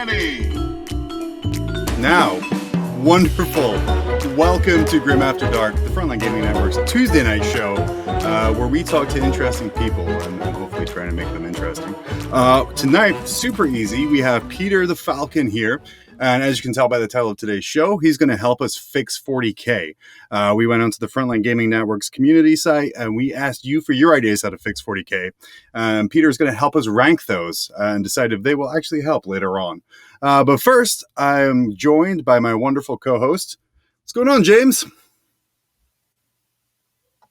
money. Now, wonderful. Welcome to Grim After Dark, the Frontline Gaming Network's Tuesday night show, where we talk to interesting people and hopefully trying to make them interesting. Tonight, super easy. We have Peter the Falcon here. And as you can tell by the title of today's show, he's going to help us fix 40K. We went onto the Frontline Gaming Network's community site, and we asked you for your ideas how to fix 40K. Peter's going to help us rank those and decide if they will actually help later on. But first, I'm joined by my wonderful co-host. What's going on, James?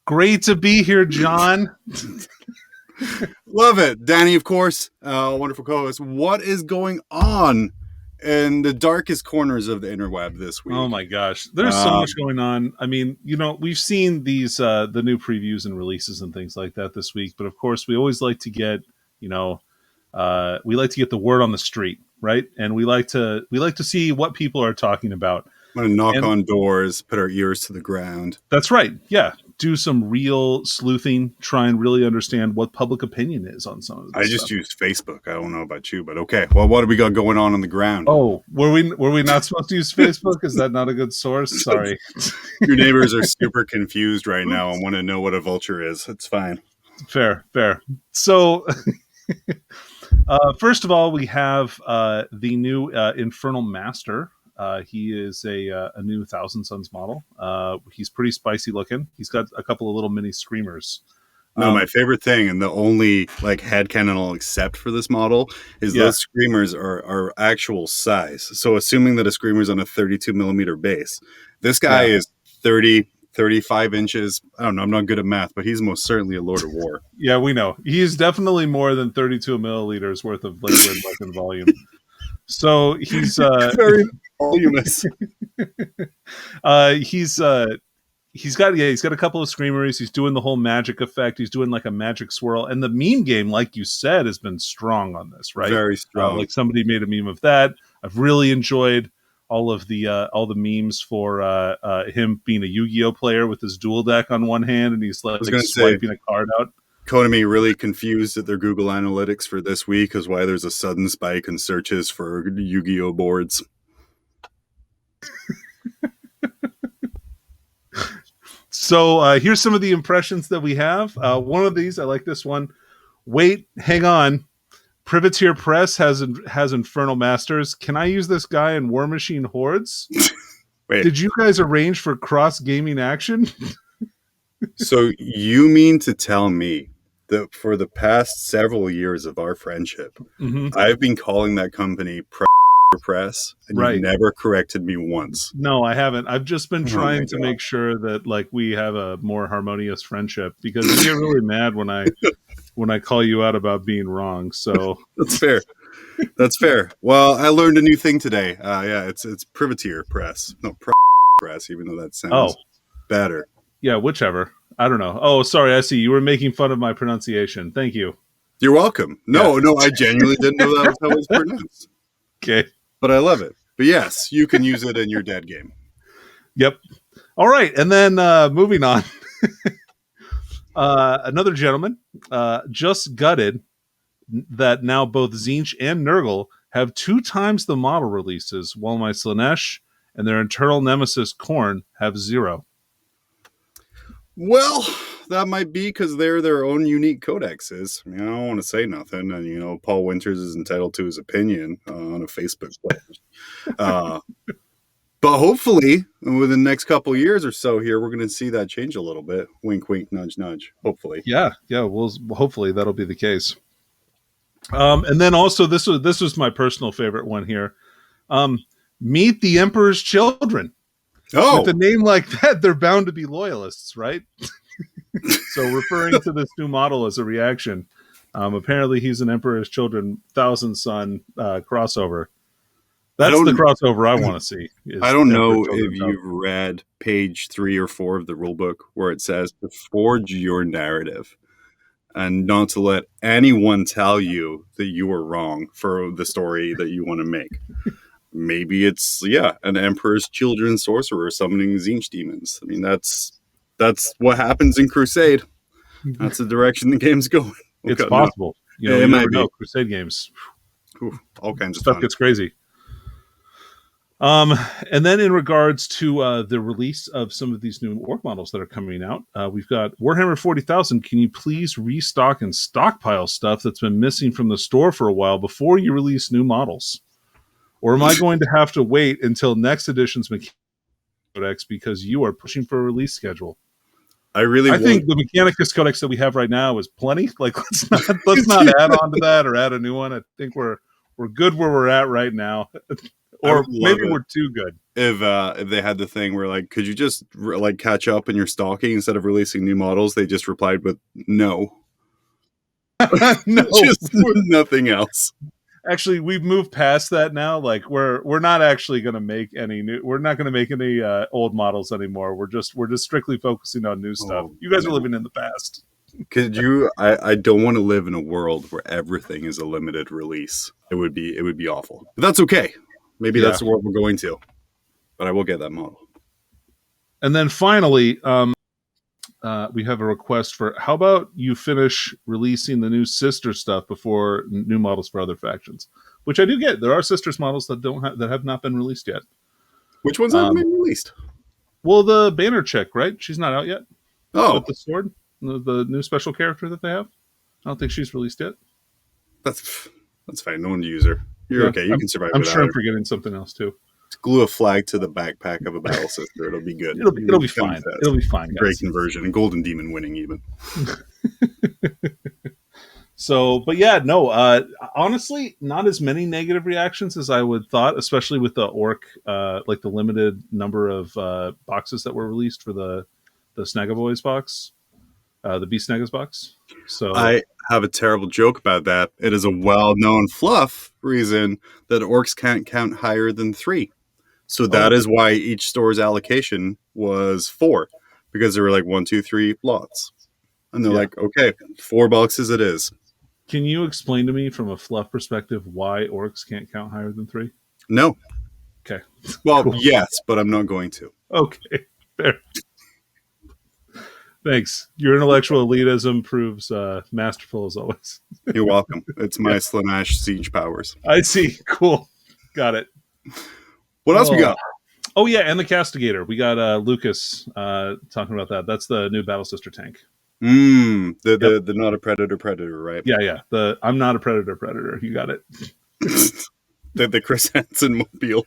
Great to be here, John. Love it. Danny, of course, wonderful co-host. What is going on in the darkest corners of the interweb this week? Oh my gosh, there's so much going on. I mean, we've seen these the new previews and releases and things like that this week, but of course we always like to get we like to get the word on the street, right? And we like to see what people are talking about. I'm gonna knock on doors, put our ears to the ground. That's right. Yeah, do some real sleuthing, try and really understand what public opinion is on some of this I just use Facebook. I don't know about you, but okay. Well, what do we got going on the ground? Oh, were we not supposed to use Facebook? Is that not a good source? Sorry. Your neighbors are super confused right now and want to know what a vulture is. It's fine. Fair. So, first of all, we have the new Infernal Master. He is a new Thousand Suns model. He's pretty spicy looking. He's got a couple of little mini screamers. No, my favorite thing, and the only headcanon I'll accept for this model is those screamers are actual size. So assuming that a screamer's on a 32 millimeter base, this guy is 30, 35 inches. I don't know. I'm not good at math, but he's most certainly a Lord of War. Yeah, we know. He's definitely more than 32 milliliters worth of liquid in volume. So he's very voluminous. He's got a couple of screamers. He's doing the whole magic effect. He's doing like a magic swirl, and the meme game, like you said, has been strong on this, right? Very strong. Like somebody made a meme of that. I've really enjoyed all the memes for him being a Yu-Gi-Oh player with his dual deck on one hand, and he's swiping a card out. Konami really confused at their Google Analytics for this week is why there's a sudden spike in searches for Yu-Gi-Oh boards. So here's some of the impressions that we have. One of these, I like this one. Wait, hang on. Privateer Press has Infernal Masters. Can I use this guy in War Machine Hordes? Wait. Did you guys arrange for cross-gaming action? So you mean to tell me that for the past several years of our friendship, I've been calling that company Press, and you've never corrected me once? No, I haven't. I've just been trying to make sure that we have a more harmonious friendship, because you get really mad when I call you out about being wrong. So That's fair. Well, I learned a new thing today. It's Privateer Press. No, Press, even though that sounds better. Yeah, whichever. I don't know. Oh, sorry. I see. You were making fun of my pronunciation. Thank you. You're welcome. No, I genuinely didn't know that was how it's pronounced. Okay. But I love it. But yes, you can use it in your dead game. Yep. All right. And then moving on. Another gentleman just gutted that now both Tzeentch and Nurgle have 2 times the model releases, while my Slaanesh and their internal nemesis Khorne have 0. Well, that might be because they're their own unique codexes. I mean, I don't want to say nothing. And, Paul Winters is entitled to his opinion on a Facebook post. But hopefully, within the next couple of years or so here, we're going to see that change a little bit. Wink, wink, nudge, nudge. Hopefully. Yeah. Well, hopefully that'll be the case. And then also, this was my personal favorite one here. Meet the Emperor's Children. Oh, with a name like that, they're bound to be loyalists, right? So referring to this new model as a reaction, apparently he's an Emperor's Children Thousand Sun crossover. That's the crossover I want to see. I don't know if you've read page 3 or 4 of the rulebook where it says to forge your narrative and not to let anyone tell you that you were wrong for the story that you want to make. Maybe it's, an Emperor's Children sorcerer summoning Tzeentch demons. I mean, that's what happens in Crusade. That's the direction the game's going. It's possible. It might be. Crusade games. All kinds of stuff fun. gets crazy. Um, and then in regards to the release of some of these new orc models that are coming out, we've got Warhammer 40,000. Can you please restock and stockpile stuff that's been missing from the store for a while before you release new models? Or am I going to have to wait until next edition's Codex because you are pushing for a release schedule? I think the Mechanicus Codex that we have right now is plenty. Like, let's not add on to that or add a new one. I think we're good where we're at right now. Or maybe we're too good. If they had the thing where, like, could you just like catch up in your stocking instead of releasing new models? They just replied with no. No, just nothing else. Actually, we've moved past that now. Like, we're not actually going to make any new. We're not going to make any old models anymore. We're just strictly focusing on new stuff. You guys are living in the past. Could you? I don't want to live in a world where everything is a limited release. It would be awful. But that's okay. Maybe that's the world we're going to. But I will get that model. And then finally, we have a request for how about you finish releasing the new sister stuff before new models for other factions, which I do get. There are sisters models that have not been released yet. Which ones haven't been released? Well, the banner chick, right? She's not out yet. Oh, with the sword, the new special character that they have. I don't think she's released yet. That's fine. No one to use her. You're okay. You can survive. I'm sure I'm forgetting something else too. Glue a flag to the backpack of a battle sister. It'll be good. It'll be fine. It'll be fine. Guys. Great conversion and Golden Demon winning even. So, but yeah, no. Honestly, not as many negative reactions as I would thought, especially with the orc, like the limited number of boxes that were released for the Snagaboys box, the Beast Snagas box. So I have a terrible joke about that. It is a well-known fluff reason that orcs can't count higher than 3. So that is why each store's allocation was 4, because there were like 1, 2, 3 lots. And they're like, okay, 4 boxes it is. Can you explain to me from a fluff perspective why orcs can't count higher than 3? No. Okay. Well, cool. Yes, but I'm not going to. Okay. Fair. Thanks. Your intellectual elitism proves masterful as always. You're welcome. It's my Slaanesh siege powers. I see. Cool. Got it. What else we got? Oh, yeah, and the Castigator. We got Lucas talking about that. That's the new Battle Sister tank. The not a predator, right? Yeah. I'm not a predator. You got it. the Chris Hansen mobile.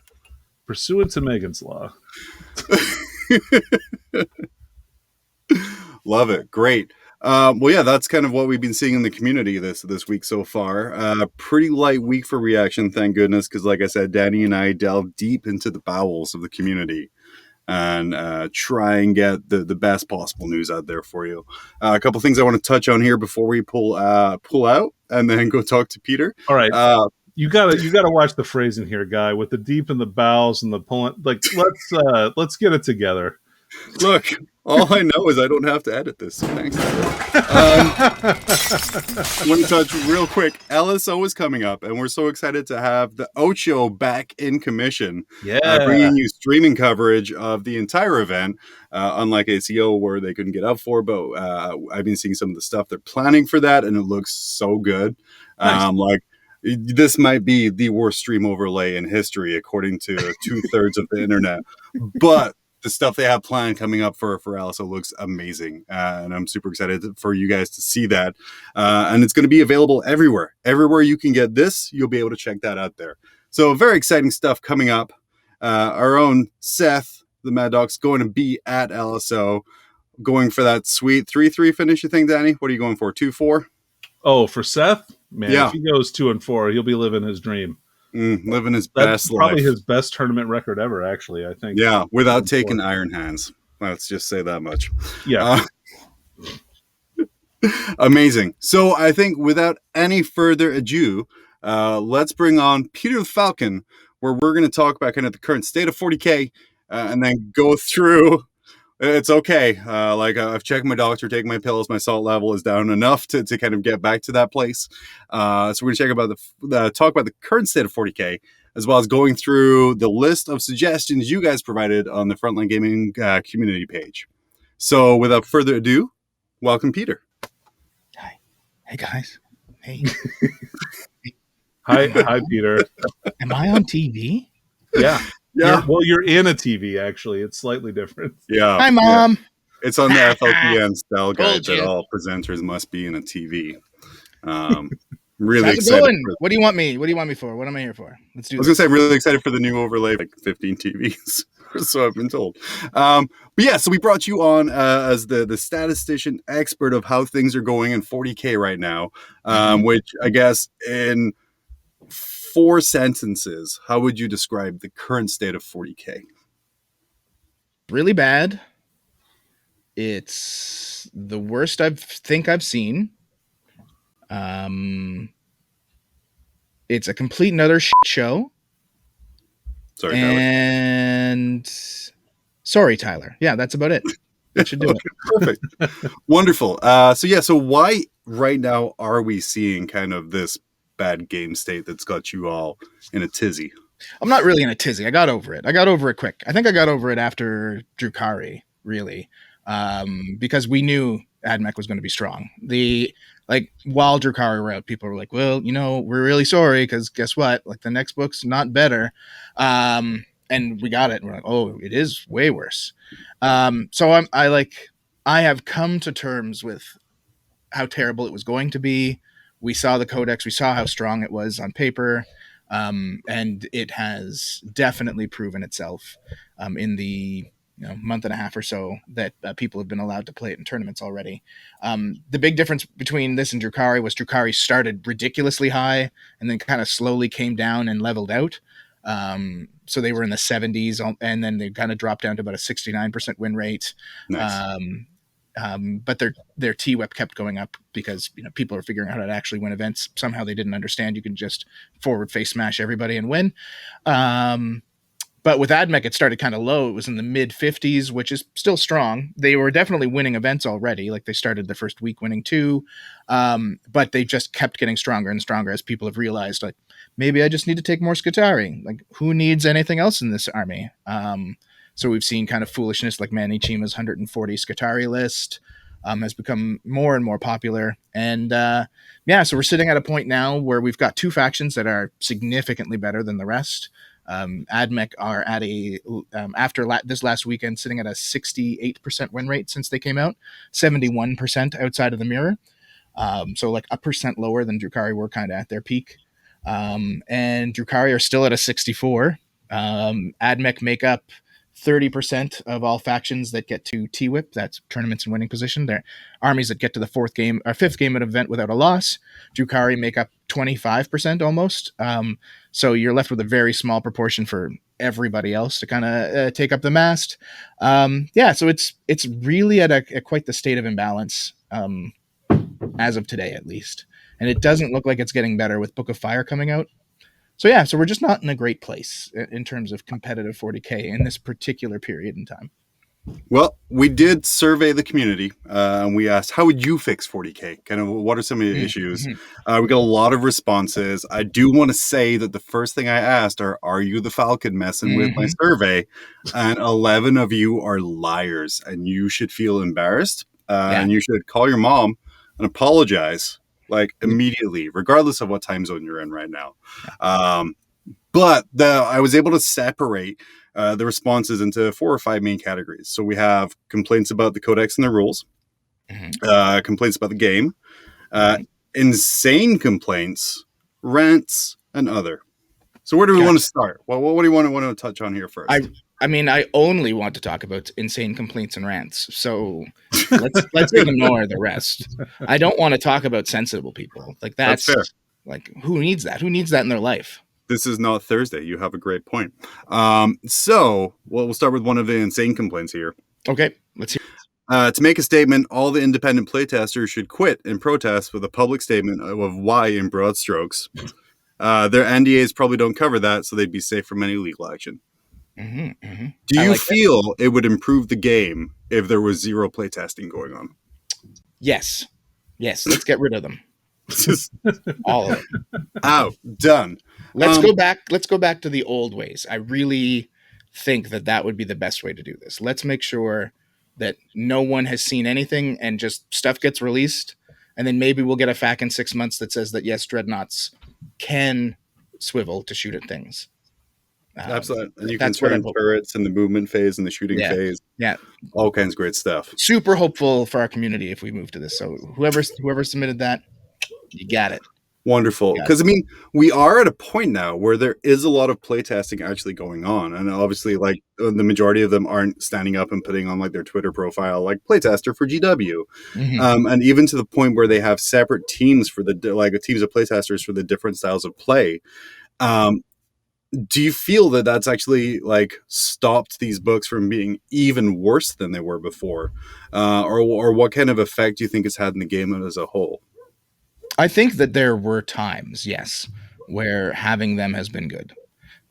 Pursuant to Megan's Law. Love it. Great. Well, yeah, that's kind of what we've been seeing in the community this week so far. Pretty light week for reaction, thank goodness, because like I said, Danny and I delved deep into the bowels of the community and try and get the best possible news out there for you. A couple things I want to touch on here before we pull out and then go talk to Peter. All right. You gotta watch the phrasing here, guy, with the deep in the bowels and the pulling. Like, let's get it together. Look, all I know is I don't have to edit this. So thanks. I want to touch real quick. LSO is coming up, and we're so excited to have the Ocho back in commission. Yeah, bringing you streaming coverage of the entire event. Unlike ACO, where they couldn't get up for, but I've been seeing some of the stuff they're planning for that, and it looks so good. Nice. This might be the worst stream overlay in history, according to 2/3 of the internet, but the stuff they have planned coming up for LSO looks amazing. And I'm super excited for you guys to see that. And it's going to be available everywhere. Everywhere you can get this, you'll be able to check that out there. So very exciting stuff coming up. Our own Seth, the Mad Dog's going to be at LSO, going for that sweet 3-3 finish, you think, Danny? What are you going for, 2-4? Oh, for Seth? Man, yeah. If he goes 2-4, he'll be living his dream. Living his best life. Probably his best tournament record ever, actually, I think. Yeah, without taking Iron Hands. Let's just say that much. Yeah. Amazing. So I think without any further ado, let's bring on Peter the Falcon, where we're going to talk about kind of the current state of 40K and then go through. It's okay. I've checked my doctor, taken my pills. My salt level is down enough to kind of get back to that place. So we're going to talk about the current state of 40K, as well as going through the list of suggestions you guys provided on the Frontline Gaming community page. So without further ado, welcome, Peter. Hi. Hey, guys. Hey. Hi, Peter. Am I on TV? Yeah. Yeah. You're in a TV. Actually, it's slightly different. Yeah. Hi, Yeah. Mom. It's on the FLPN style guide Told that you. all presenters must be in a TV. Really How's it excited. going? What do you want me? What do you want me for? What am I here for? Let's do I was this. gonna say I'm really excited for the new overlay, like 15 TVs. So I've been told. But yeah, so we brought you on as the statistician expert of how things are going in 40K right now, which I guess in 4 sentences, how would you describe the current state of 40K? Really bad. It's the worst I think I've seen. It's a complete another shit show. Sorry, Tyler. And sorry, Tyler. Yeah, that's about it. That should do it. Perfect. Wonderful. So why right now are we seeing kind of this bad game state that's got you all in a tizzy? I'm not really in a tizzy. I got over it. I got over it quick. I think I got over it after Drukari, really, because we knew AdMech was going to be strong. While Drukari were out, people were like, well, we're really sorry because guess what? Like the next book's not better. And we got it. And we're like, oh, it is way worse. So I have come to terms with how terrible it was going to be. We saw the codex. We saw how strong it was on paper. And it has definitely proven itself in the month and a half or so that people have been allowed to play it in tournaments already. The big difference between this and Drukari was Drukari started ridiculously high and then kind of slowly came down and leveled out. So they were in the 70s and then they kind of dropped down to about a 69% win rate. Nice. But their TWEP kept going up because people are figuring out how to actually win events. Somehow they didn't understand you can just forward face smash everybody and win. But with AdMech, it started kind of low. It was in the mid 50s, which is still strong. They were definitely winning events already. Like they started the first week winning 2, but they just kept getting stronger and stronger as people have realized, like, maybe I just need to take more Skitarii. Like, who needs anything else in this army? So we've seen kind of foolishness like Manny Chima's 140 Skitarii list has become more and more popular. And so we're sitting at a point now where we've got 2 factions that are significantly better than the rest. AdMech are at this last weekend sitting at a 68% win rate since they came out, 71% outside of the mirror. So like a percent lower than Drukari were kind of at their peak. And Drukari are still at a 64. AdMech make up 30% of all factions that get to TWIP, that's tournaments and winning position. They're armies that get to the 5th game at an event without a loss. Drukari make up 25% almost. So you're left with a very small proportion for everybody else to kind of take up the mast. So it's really at quite the state of imbalance as of today, at least. And it doesn't look like it's getting better with Book of Fire coming out. So we're just not in a great place in terms of competitive 40K in this particular period in time. Well, we did survey the community and we asked, how would you fix 40K? Kind of what are some of the issues? We got a lot of responses. I do want to say that the first thing I asked are you the Falcon messing with my survey? And 11 of you are liars and you should feel embarrassed and you should call your mom and apologize like immediately, regardless of what time zone you're in right now. But I was able to separate the responses into 4 or 5 main categories. So we have complaints about the codex and the rules, complaints about the game, insane complaints, rants, and other. So where do we want to start? What do you want to touch on here first? I mean, I only want to talk about insane complaints and rants. So let's ignore the rest. I don't want to talk about sensible people. Like that's fair. Like who needs that? Who needs that in their life? This is not Thursday. You have a great point. We'll start with one of the insane complaints here. Okay, let's hear. To make a statement, all the independent playtesters should quit and protest with a public statement of why in broad strokes. Their NDAs probably don't cover that, so they'd be safe from any legal action. Do you feel it would improve the game if there was 0 playtesting going on? Yes. Let's get rid of them. All of them. Out. Done. Let's go back to the old ways. I really think that would be the best way to do this. Let's make sure that no one has seen anything and just stuff gets released. And then maybe we'll get a FAQ in 6 months that says that, yes, dreadnoughts can swivel to shoot at things. Absolutely. And you can That's what I'm turn hoping. turrets in the movement phase and the shooting Yeah, phase. yeah. All kinds of great stuff. Super hopeful for our community if we move to this. So whoever submitted that, you got it. Wonderful. Yeah. Because, I mean, we are at a point now where there is a lot of playtesting actually going on. And obviously, like, the majority of them aren't standing up and putting on, like, their Twitter profile, like, playtester for GW. And even to the point where they have separate teams for teams of playtesters for the different styles of play. Do you feel that that's actually, like, stopped these books from being even worse than they were before? Or what kind of effect do you think it's had in the game as a whole? I think that there were times, yes, where having them has been good.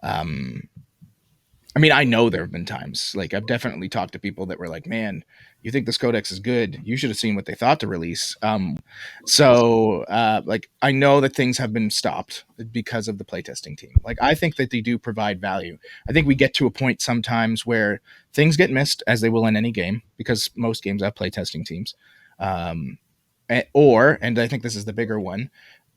I mean, I know there have been times, like I've definitely talked to people that were like, man, you think this codex is good? You should have seen what they thought to release. Like, I know that things have been stopped because of the playtesting team. Like, I think that they do provide value. I think we get to a point sometimes where things get missed, as they will in any game, because most games have playtesting teams. And I think this is the bigger one,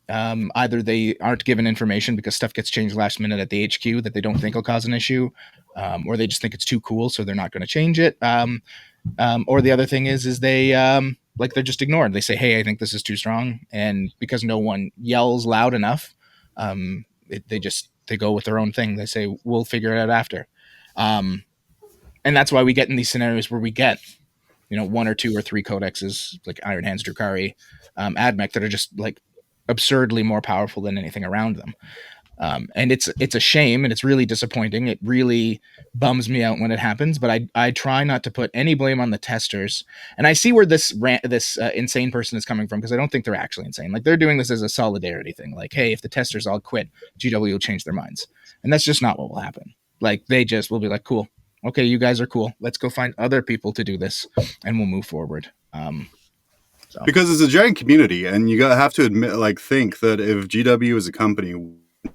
either they aren't given information because stuff gets changed last minute at the HQ that they don't think will cause an issue, or they just think it's too cool, so they're not going to change it. Or the other thing is they they're just ignored. They say, "Hey, I think this is too strong," and because no one yells loud enough, they go with their own thing. They say, "We'll figure it out after," and that's why we get in these scenarios where we get, one or two or three codexes like Iron Hands, Drukhari, Admech that are just like absurdly more powerful than anything around them. And it's a shame, and it's really disappointing. It really bums me out when it happens, but I try not to put any blame on the testers. And I see where this insane person is coming from, because I don't think they're actually insane. Like, they're doing this as a solidarity thing. Like, hey, if the testers all quit, GW will change their minds. And that's just not what will happen. Like, they just will be like, cool, okay, you guys are cool. Let's go find other people to do this, and we'll move forward. Because it's a giant community, and you have to think that if GW as a company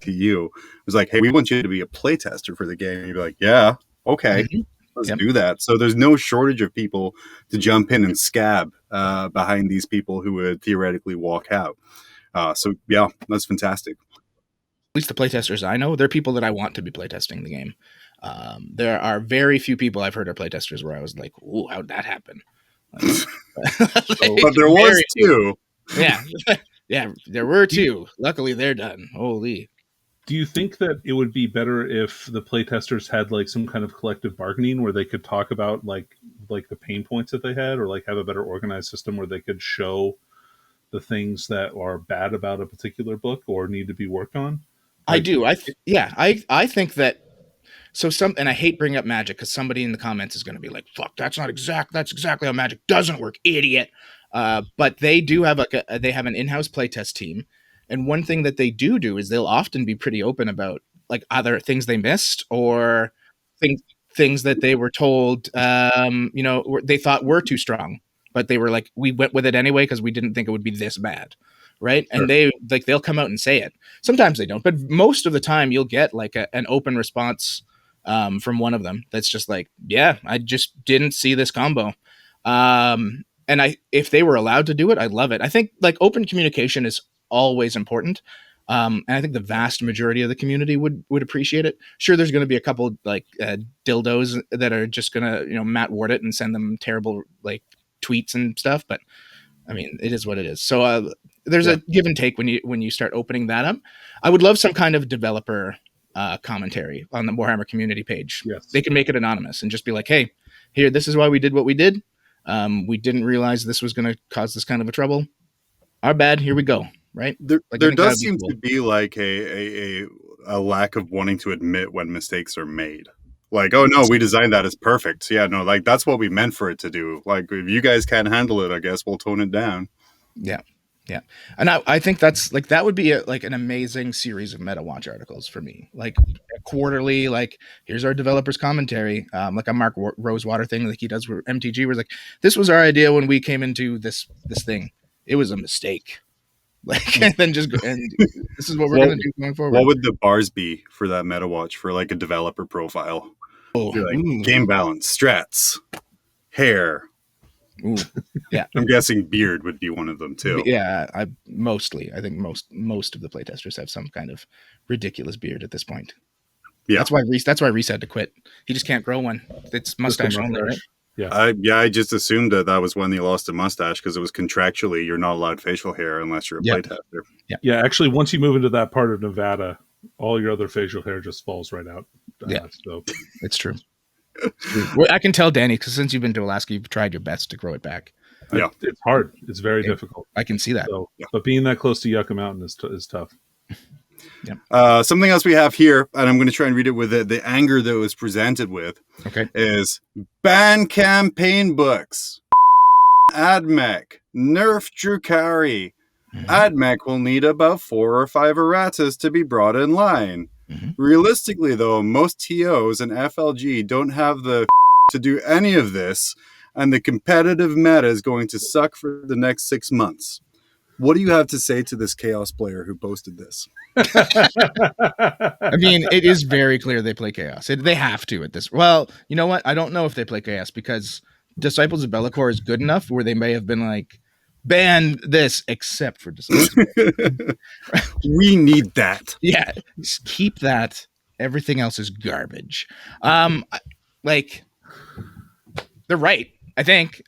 to you was like, hey, we want you to be a playtester for the game, and you'd be like, yeah, okay, let's do that. So there's no shortage of people to jump in and scab behind these people who would theoretically walk out. So yeah, that's fantastic. At least the playtesters I know, they're people that I want to be playtesting the game. There are very few people I've heard are playtesters where I was like, ooh, how'd that happen? But there was two. Yeah. Yeah, there were two. Luckily, they're done. Holy. Do you think that it would be better if the playtesters had like some kind of collective bargaining where they could talk about like the pain points that they had, or like have a better organized system where they could show the things that are bad about a particular book or need to be worked on? I do. I think that. So and I hate bringing up magic because somebody in the comments is going to be like, "Fuck, that's exactly how magic doesn't work, idiot." But they do have they have an in-house playtest team, and one thing that they do is they'll often be pretty open about like either things they missed or things that they were told, they thought were too strong, but they were like, we went with it anyway because we didn't think it would be this bad. Right. Sure. And they'll come out and say it. Sometimes they don't, but most of the time you'll get like an open response from one of them that's just like, yeah, I just didn't see this combo. And if they were allowed to do it, I love it. I think like open communication is always important. And I think the vast majority of the community would appreciate it. Sure, there's going to be a couple like dildos that are just going to, Matt Ward it and send them terrible like tweets and stuff. But I mean, it is what it is. So there's a give and take when you start opening that up. I would love some kind of developer commentary on the Warhammer community page. Yes. They can make it anonymous and just be like, hey, here, this is why we did what we did. We didn't realize this was going to cause this kind of a trouble. Our bad. Here we go. Right. There does seem to be like a lack of wanting to admit when mistakes are made. Like, oh no, we designed that as perfect. Yeah, no, like that's what we meant for it to do. Like, if you guys can't handle it, I guess we'll tone it down. Yeah. Yeah. And I think that's like, that would be like an amazing series of meta watch articles for me, like quarterly, like here's our developers commentary. Like a Mark Rosewater thing, like he does with MTG, where like, this was our idea when we came into this thing. It was a mistake. Like, and then just go, and this is what we're going to do going forward. What would the bars be for that meta watch for like a developer profile? Oh, like, game balance, strats, hair. Ooh, yeah. I'm guessing beard would be one of them too. Yeah, I think most of the playtesters have some kind of ridiculous beard at this point. Yeah. That's why Reese had to quit. He just can't grow one. It's mustache only, right? Yeah. I just assumed that was when he lost a mustache because it was contractually you're not allowed facial hair unless you're a playtester. Yeah. Actually, once you move into that part of Nevada, all your other facial hair just falls right out. So it's true. Well, I can tell, Danny, because since you've been to Alaska, you've tried your best to grow it back. Yeah, it's hard. It's very difficult. I can see that. So, but being that close to Yucca Mountain is tough. Something else we have here, and I'm going to try and read it with the anger that it was presented with. Okay. Is ban campaign books. AdMech, nerf Drukari. AdMech will need about 4 or 5 erratas to be brought in line. Realistically, though, most TOs and FLG don't have the to do any of this, and the competitive meta is going to suck for the next 6 months. What do you have to say to this Chaos player who posted this? I mean, it is very clear they play Chaos. They have to at this. Well, you know what? I don't know if they play Chaos because Disciples of Bellicor is good enough where they may have been like, ban this except for Disciples. We need that. Yeah, just keep that. Everything else is garbage. Like, they're right. I think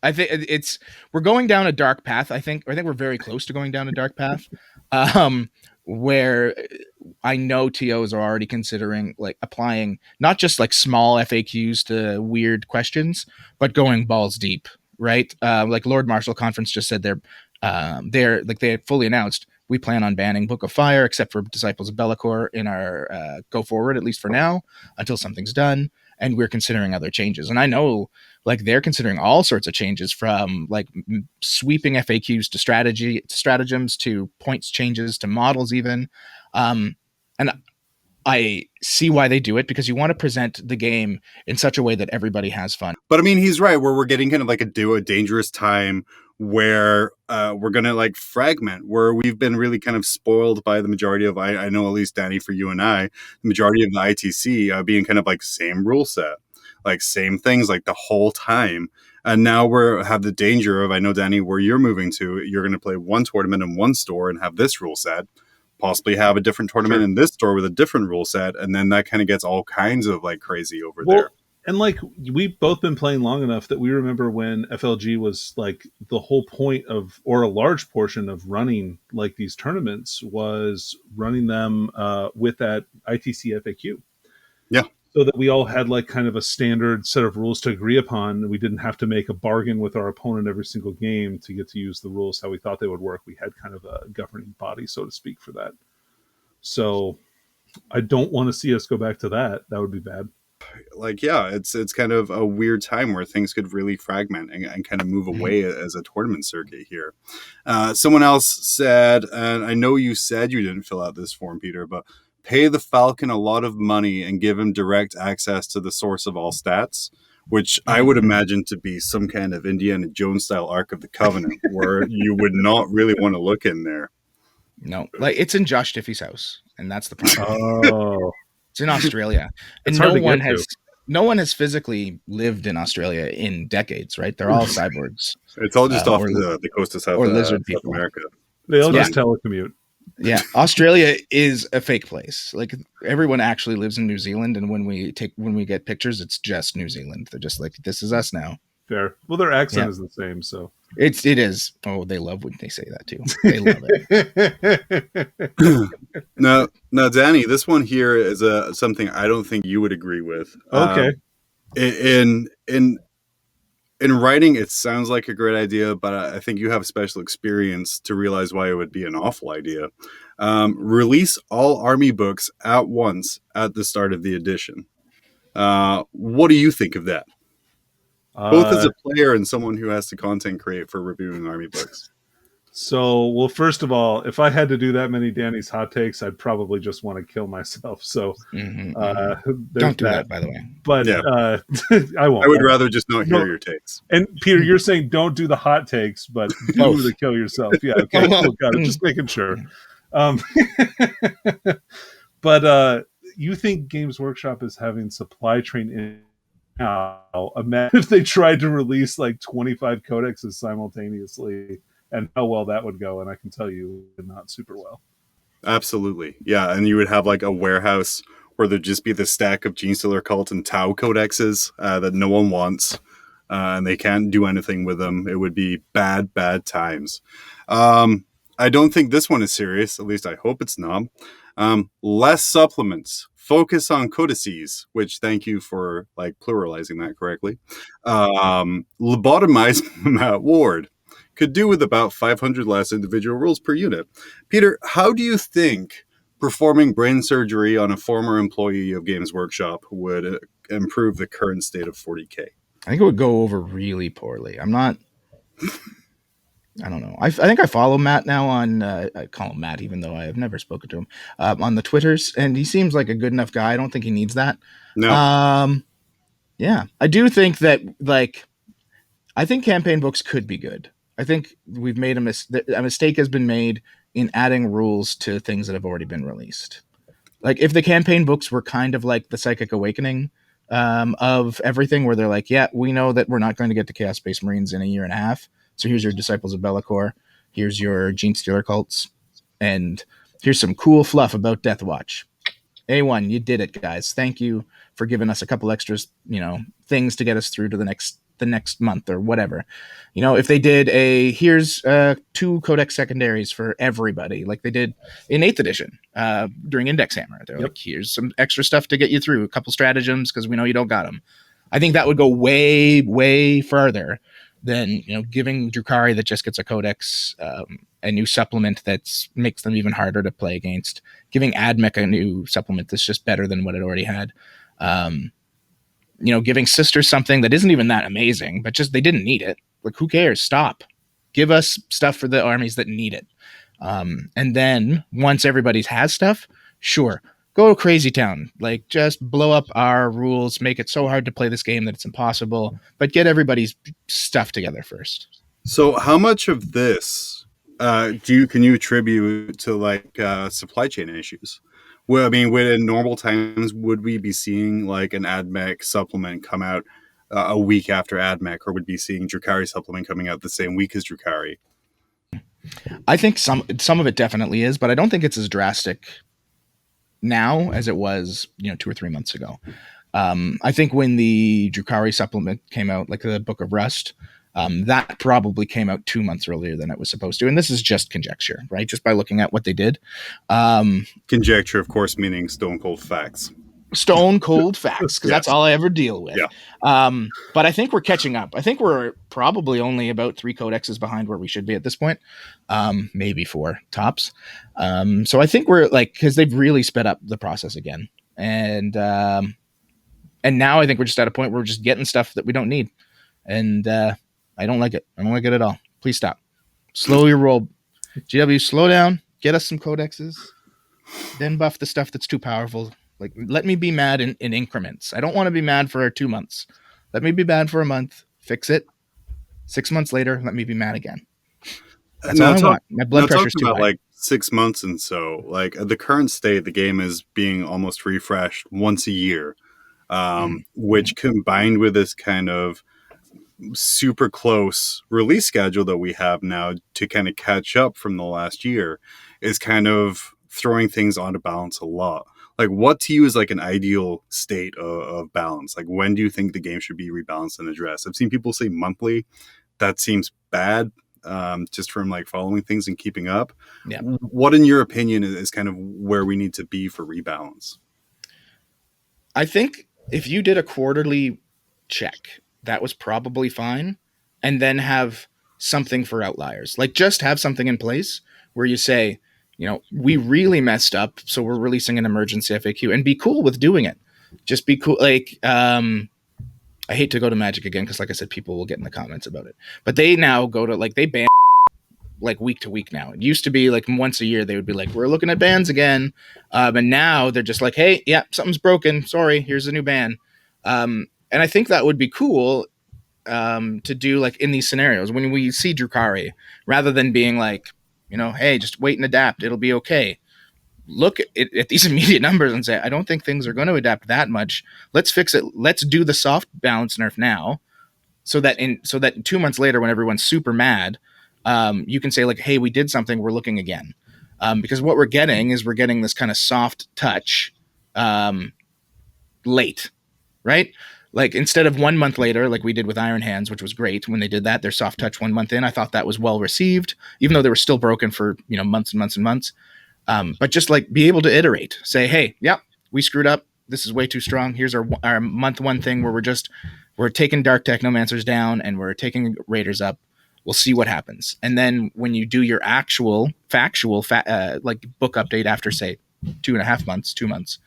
we're going down a dark path. I think we're very close to going down a dark path. Where I know TOs are already considering like applying not just like small FAQs to weird questions, but going balls deep, right? Like Lord Marshal Conference just said they're like they had fully announced we plan on banning Book of Fire except for Disciples of Bellicor in our go forward, at least for now, until something's done. And we're considering other changes. And I know like they're considering all sorts of changes from like sweeping FAQs to stratagems to points changes to models even. And I see why they do it because you want to present the game in such a way that everybody has fun. But I mean, he's right where we're getting kind of like a dangerous time where we're going to like fragment, where we've been really kind of spoiled by the majority of, I know at least Danny, for you and I, the majority of the ITC being kind of like same rule set, like same things like the whole time. And now have the danger of, I know Danny, where you're moving to, you're going to play one tournament in one store and have this rule set, possibly have a different tournament in this store with a different rule set. And then that kind of gets all kinds of like crazy over there. And like we've both been playing long enough that we remember when FLG was like the whole point of, or a large portion of running like these tournaments was running them with that ITC FAQ. Yeah. So that we all had like kind of a standard set of rules to agree upon. And we didn't have to make a bargain with our opponent every single game to get to use the rules how we thought they would work. We had kind of a governing body, so to speak, for that. So I don't want to see us go back to that. That would be bad. Like, yeah, it's kind of a weird time where things could really fragment and kind of move away as a tournament circuit here. Someone else said, and I know you said you didn't fill out this form, Peter, but pay the Falcon a lot of money and give him direct access to the source of all stats, which I would imagine to be some kind of Indiana Jones style Ark of the Covenant where you would not really want to look in there. No, like it's in Josh Diffie's house, and that's the problem. Oh. It's in Australia, and no one has physically lived in Australia in decades, right? They're all cyborgs. It's all just off the coast of South America. They all just telecommute. Yeah, Australia is a fake place. Like everyone actually lives in New Zealand, and when we get pictures, it's just New Zealand. They're just like, this is us now. Fair. Well, their accent is the same, so it is. Oh, they love when they say that too. They love it. Now, Danny, this one here is something I don't think you would agree with. Okay. In writing, it sounds like a great idea, but I think you have special experience to realize why it would be an awful idea. Release all army books at once at the start of the edition. What do you think of that? Both as a player and someone who has to content create for reviewing army books. So, well, first of all, if I had to do that many Danny's hot takes, I'd probably just want to kill myself. So, don't do that, by the way. But I won't. I would rather just not hear your takes. And Peter, you're saying don't do the hot takes, but do the kill yourself. Yeah, okay, cool, got it. Just making sure. But you think Games Workshop is having supply chain in now? Imagine if they tried to release like 25 codexes simultaneously. And how well that would go, and I can tell you, not super well. Absolutely, yeah. And you would have like a warehouse where there'd just be the stack of Genestealer Cult and Tau codexes that no one wants, and they can't do anything with them. It would be bad, bad times. I don't think this one is serious. At least I hope it's not. Less supplements. Focus on codices, which thank you for like pluralizing that correctly. Lobotomize Matt Ward. Could do with about 500 less individual rules per unit. Peter, how do you think performing brain surgery on a former employee of Games Workshop would improve the current state of 40K? I think it would go over really poorly. I don't know. I think I follow Matt now on, I call him Matt, even though I have never spoken to him, on the Twitters, and he seems like a good enough guy. I don't think he needs that. No. Yeah, I do think that, like, I think campaign books could be good. I think we've made a mistake has been made in adding rules to things that have already been released. Like, if the campaign books were kind of like the Psychic Awakening of everything, where they're like, yeah, we know that we're not going to get to Chaos Space Marines in a year and a half, so here's your Disciples of Be'lakor, here's your Genestealer cults, and here's some cool fluff about Death Watch. A1, you did it, guys. Thank you for giving us a couple extras, things to get us through to the next month or whatever. If they did here's 2 Codex secondaries for everybody, like they did in 8th edition during Index Hammer. They're like, here's some extra stuff to get you through, a couple stratagems because we know you don't got them. I think that would go way, way farther than giving Drukhari that just gets a Codex a new supplement that makes them even harder to play against, giving Admech a new supplement that's just better than what it already had. Giving Sisters something that isn't even that amazing, but just they didn't need it. Like, who cares? Stop. Give us stuff for the armies that need it. And then once everybody has stuff, sure, go crazy town. Like, just blow up our rules, make it so hard to play this game that it's impossible, but get everybody's stuff together first. So how much of this can you attribute to like supply chain issues? Well, I mean, in normal times, would we be seeing like an AdMech supplement come out a week after AdMech, or would be seeing Drukhari supplement coming out the same week as Drukhari? I think some of it definitely is, but I don't think it's as drastic now as it was 2 or 3 months ago. I think when the Drukhari supplement came out, like the Book of Rust, that probably came out 2 months earlier than it was supposed to. And this is just conjecture, right? Just by looking at what they did. Conjecture, of course, meaning stone cold facts. Stone cold facts, because Yes. That's all I ever deal with. Yeah. But I think we're catching up. I think we're probably only about 3 codexes behind where we should be at this point. Maybe 4 tops. So I think we're like, because they've really sped up the process again. And now I think we're just at a point where we're just getting stuff that we don't need. And I don't like it. I don't like it at all. Please stop. Slow your roll. GW, slow down. Get us some codexes. Then buff the stuff that's too powerful. Like, let me be mad in increments. I don't want to be mad for 2 months. Let me be mad for a month. Fix it. 6 months later, let me be mad again. That's all I want. My blood pressure's too high. Like 6 months and so, like at the current state, the game is being almost refreshed once a year, which combined with this kind of super close release schedule that we have now to kind of catch up from the last year is kind of throwing things onto balance a lot. Like, what to you is like an ideal state of balance? Like, when do you think the game should be rebalanced and addressed? I've seen people say monthly. That seems bad, just from like following things and keeping up. Yeah. What, in your opinion, is kind of where we need to be for rebalance? I think if you did a quarterly check, that was probably fine. And then have something for outliers. Like, just have something in place where you say, we really messed up, so we're releasing an emergency FAQ, and be cool with doing it. Just be cool. Like, I hate to go to Magic again, because like I said, people will get in the comments about it. But they now go to, like, they ban like week to week now. It used to be like once a year they would be like, we're looking at bans again. And now they're just like, hey, yeah, something's broken. Sorry, here's a new ban. And I think that would be cool to do, like, in these scenarios when we see Drukhari, rather than being like, hey, just wait and adapt. It'll be okay. Look at these immediate numbers and say, I don't think things are going to adapt that much. Let's fix it. Let's do the soft balance nerf now, so that 2 months later, when everyone's super mad, you can say, like, hey, we did something. We're looking again. Because what we're getting is this kind of soft touch late, right? Like instead of 1 month later, like we did with Iron Hands, which was great when they did that, their soft touch 1 month in, I thought that was well received, even though they were still broken for, months and months and months. But just like be able to iterate, say, hey, we screwed up. This is way too strong. Here's our month one thing where we're taking Dark Technomancers down and we're taking Raiders up. We'll see what happens. And then when you do your actual factual like book update after say 2.5 months, 2 months,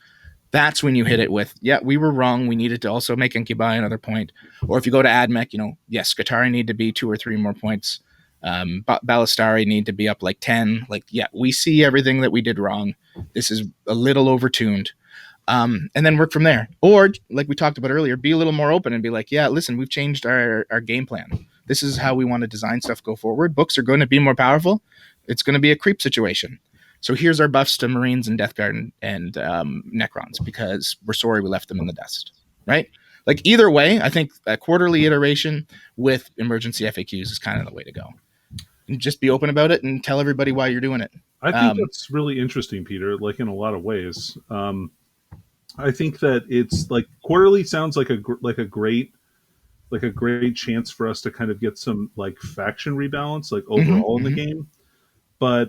that's when you hit it with, we were wrong. We needed to also make Incubi another point. Or if you go to AdMech, yes, Scutari need to be 2 or 3 more points. Ballistari need to be up like 10. Like, we see everything that we did wrong. This is a little overtuned. And then work from there. Or, like we talked about earlier, be a little more open and be like, listen, we've changed our game plan. This is how we want to design stuff go forward. Books are going to be more powerful. It's going to be a creep situation. So here's our buffs to Marines and Death Guard and Necrons because we're sorry we left them in the dust, right? Like either way, I think a quarterly iteration with emergency FAQs is kind of the way to go. And just be open about it and tell everybody why you're doing it. I think that's really interesting, Peter, like in a lot of ways. I think that it's like quarterly sounds like a great chance for us to kind of get some like faction rebalance, like overall in the game. But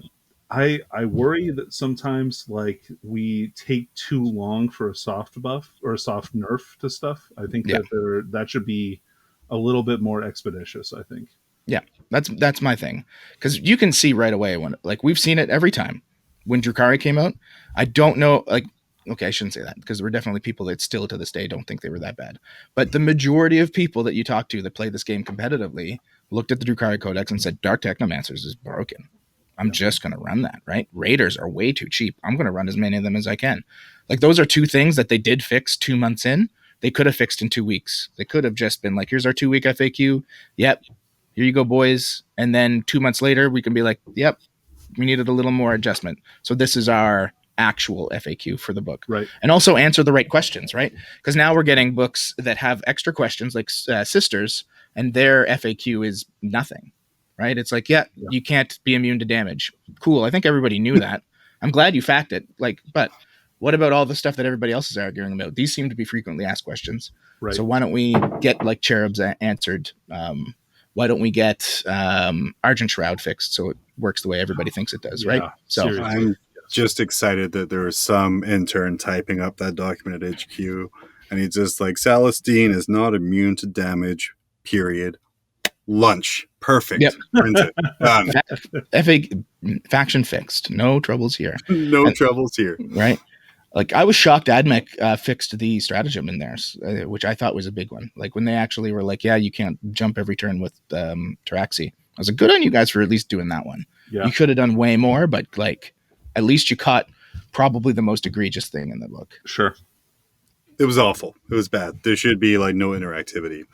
I worry that sometimes like we take too long for a soft buff or a soft nerf to stuff. I think that should be a little bit more expeditious, I think. Yeah, that's my thing. Because you can see right away when, like, we've seen it every time. When Drukhari came out, I don't know, like, okay, I shouldn't say that because there were definitely people that still to this day don't think they were that bad. But the majority of people that you talk to that play this game competitively looked at the Drukhari Codex and said, Dark Technomancers is broken. I'm just going to run that, right? Raiders are way too cheap. I'm going to run as many of them as I can. Like, those are two things that they did fix 2 months in. They could have fixed in 2 weeks. They could have just been like, here's our 2-week FAQ. Yep. Here you go, boys. And then 2 months later, we can be like, yep, we needed a little more adjustment. So this is our actual FAQ for the book. Right. And also answer the right questions, right? Because now we're getting books that have extra questions like Sisters, and their FAQ is nothing, right? It's like, you can't be immune to damage. Cool. I think everybody knew that. I'm glad you fact it. Like, but what about all the stuff that everybody else is arguing about? These seem to be frequently asked questions. Right. So why don't we get like Cherubs answered? Why don't we get Argent Shroud fixed so it works the way everybody thinks it does, right? So seriously. I'm just excited that there was some intern typing up that document at HQ, and he's just like, Celestine is not immune to damage, period. Lunch. Perfect. Yep. Print it. Done. faction fixed. No troubles here. No troubles here. Right? Like, I was shocked AdMech fixed the stratagem in theirs, which I thought was a big one. Like, when they actually were like, you can't jump every turn with Taraxi. I was like, good on you guys for at least doing that one. Yeah. You could have done way more, but, like, at least you caught probably the most egregious thing in the book. Sure. It was awful. It was bad. There should be, like, no interactivity.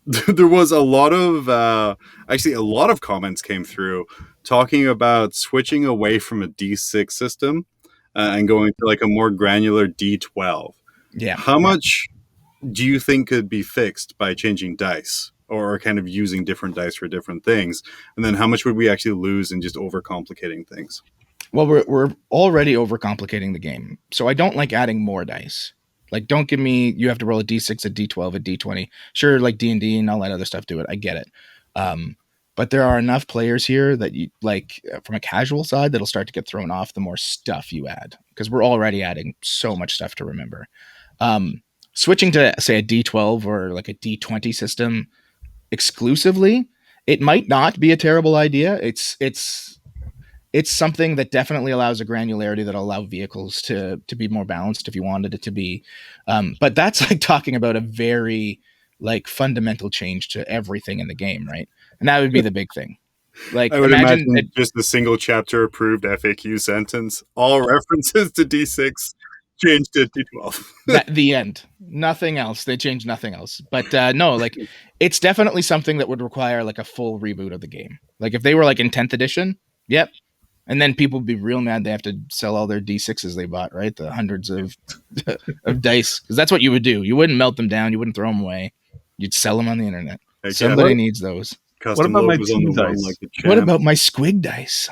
There was a lot of comments came through talking about switching away from a D6 system and going to like a more granular D12. Yeah. How much do you think could be fixed by changing dice or kind of using different dice for different things? And then how much would we actually lose in just overcomplicating things? Well, we're already overcomplicating the game. So I don't like adding more dice. Like, don't give me, you have to roll a D6, a D12, a D20. Sure, like D&D and all that other stuff do it. I get it. But there are enough players here that you like from a casual side that'll start to get thrown off the more stuff you add, because we're already adding so much stuff to remember. Switching to say a D12 or like a D20 system exclusively, it might not be a terrible idea. It's something that definitely allows a granularity that'll allow vehicles to be more balanced if you wanted it to be. But that's like talking about a very like fundamental change to everything in the game, right? And that would be the big thing. Like, I would imagine just a single chapter approved FAQ sentence, all references to D6 changed to D12. The end. Nothing else. They changed nothing else. But no, like, it's definitely something that would require like a full reboot of the game. Like, if they were like in 10th edition, yep. And then people would be real mad they have to sell all their D6s they bought, right? The hundreds of dice. Because that's what you would do. You wouldn't melt them down. You wouldn't throw them away. You'd sell them on the internet. Somebody needs those. Custom what about my team dice? like What about my squig dice?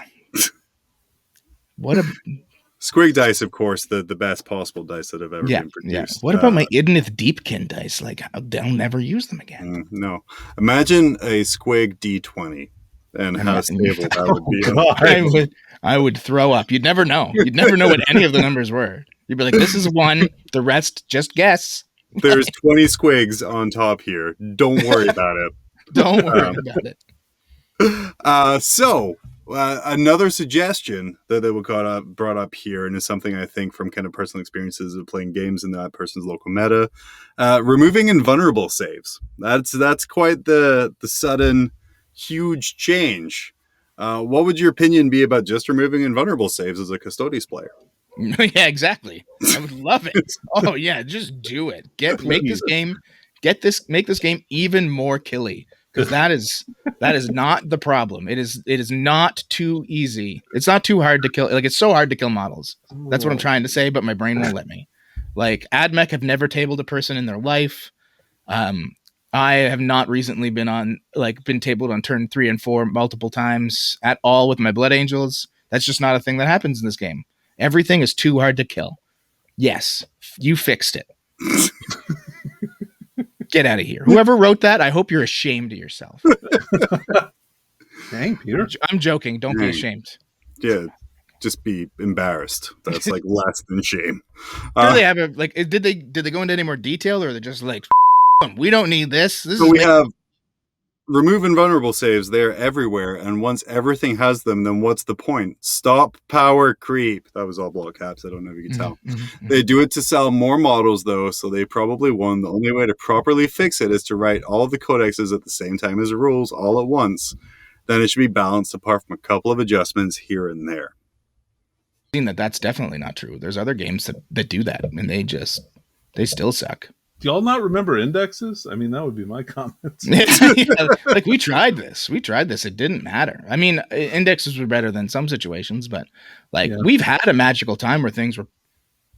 Squig dice, of course, the best possible dice that have ever been produced. What about my Idnith Deepkin dice? Like, I'll never use them again. No. Imagine a Squig D20 and how stable that would be. I would throw up. You'd never know. You'd never know what any of the numbers were. You'd be like, this is 1. The rest, just guess. There's 20 squigs on top here. Don't worry about it. Don't worry about it. Another suggestion that we brought up here, and is something I think from kind of personal experiences of playing games in that person's local meta, removing invulnerable saves. That's quite the sudden, huge change. What would your opinion be about just removing invulnerable saves as a Custodes player? Yeah, exactly. I would love it. Oh yeah, just do it. Make this game even more killy. Because that is not the problem. It is not too easy. It's not too hard to kill. Like, it's so hard to kill models. That's what I'm trying to say, but my brain won't let me. Like, AdMech have never tabled a person in their life. I have not recently been tabled on turn 3 and 4 multiple times at all with my Blood Angels. That's just not a thing that happens in this game. Everything is too hard to kill. Yes, you fixed it. Get out of here. Whoever wrote that, I hope you're ashamed of yourself. Dang, Peter. I'm joking. Don't be ashamed. Yeah, just be embarrassed. That's like less than shame. Do they have did they go into any more detail, or they're just like, we don't need this? We have remove invulnerable saves. They're everywhere, and once everything has them, then what's the point? Stop power creep. That was all block caps. I don't know if you can tell. They do it to sell more models, though, so they probably won. The only way to properly fix it is to write all of the codexes at the same time as the rules all at once. Then it should be balanced apart from a couple of adjustments here and there. That's definitely not true. There's other games that do that, and they still suck. Do y'all not remember indexes? I mean, that would be my comment. Like, we tried this. It didn't matter. I mean, indexes were better than some situations, but we've had a magical time where things were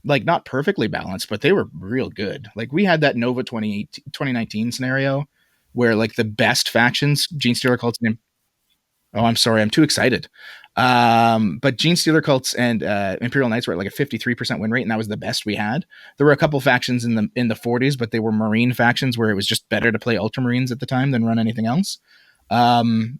like not perfectly balanced, but they were real good. Like, we had that Nova 2019 scenario where like the best factions, Genestealer cults and I'm sorry, I'm too excited. But Genestealer cults and Imperial Knights were at like a 53% win rate, and that was the best we had. There were a couple factions in the 40s, but they were Marine factions where it was just better to play Ultramarines at the time than run anything else. And